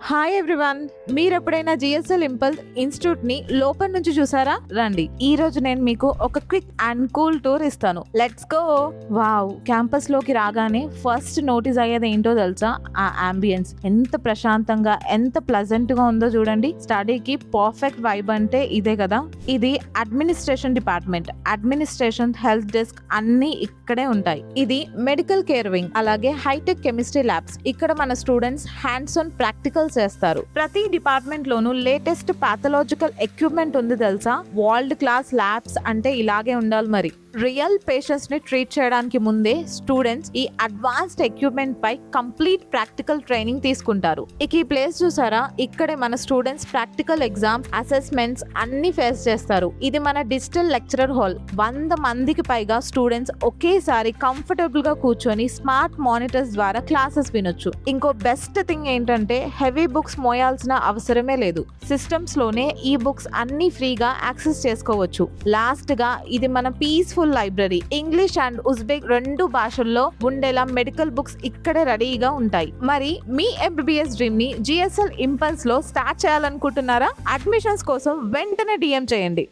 Hi everyone, మీరు ఎప్పుడైనా GSL impulse institute ని లోపల నుంచి చూసారా? రండి, ఈ రోజు నేను మీకు ఒక క్విక్ అండ్ కూల్ టూర్ ఇస్తాను. Let's go. వావ్, క్యాంపస్ లోకి రాగానే ఫస్ట్ నోటీస్ అయ్యేది ఏంటో తెలుసా? ఆ అంబియన్స్ ఎంత ప్రశాంతంగా, ఎంత ప్లెజెంట్ గా ఉందో చూడండి. స్టడీకి పర్ఫెక్ట్ వైబ్ అంటే ఇదే కదా. ఇది administration department. Administration, health desk అన్ని ఇక్కడే ఉంటాయి. ఇది మెడికల్ కేర్ వింగ్, అలాగే హైటెక్ కెమిస్ట్రీ ల్యాబ్స్. ఇక్కడ మన స్టూడెంట్స్ హ్యాండ్స్ ఆన్ ప్రాక్టికల్ చేస్తారు. ప్రతి డిపార్ట్మెంట్ లోనూ లేటెస్ట్ పాథలాజికల్ ఎక్విప్మెంట్ ఉంది తెలుసా? వరల్డ్ క్లాస్ ల్యాబ్స్ అంటే ఇలాగే ఉండాలి మరి. రియల్ పేషెంట్స్ ని ట్రీట్ చేయడానికి ముందే స్టూడెంట్స్ ఈ అడ్వాన్స్డ్ ఎక్విప్మెంట్ పై కంప్లీట్ ప్రాక్టికల్ ట్రైనింగ్ తీసుకుంటారు. ఇక ఈ ప్లేస్ చూసారా? ఇక్కడే మన స్టూడెంట్స్ ప్రాక్టికల్ ఎగ్జామ్, అసెస్మెంట్స్ అన్ని ఫేస్ చేస్తారు. ఇది మన డిజిటల్ లెక్చరర్ హాల్. 100 మందికి పైగా స్టూడెంట్స్ ఒకేసారి కంఫర్టబుల్ గా కూర్చొని స్మార్ట్ మానిటర్స్ ద్వారా క్లాసెస్ వినొచ్చు. ఇంకో బెస్ట్ థింగ్ ఏంటంటే హెవీ బుక్స్ మోయాల్సిన అవసరమే లేదు. సిస్టమ్స్ లోనే ఈ బుక్స్ అన్ని ఫ్రీగా యాక్సెస్ చేసుకోవచ్చు. లాస్ట్ గా ఇది మన peaceful library. English and Uzbek 2 భాషల్లో ఉండేలా మెడికల్ బుక్స్ ఇక్కడే రెడీగా ఉంటాయి. మరి మీ ఎంబీబీఎస్ డ్రీమ్ ని జిఎస్ఎల్ ఇంపల్స్ లో స్టార్ట్ చేయాలనుకుంటున్నారా? అడ్మిషన్స్ కోసం వెంటనే డిఎం చేయండి.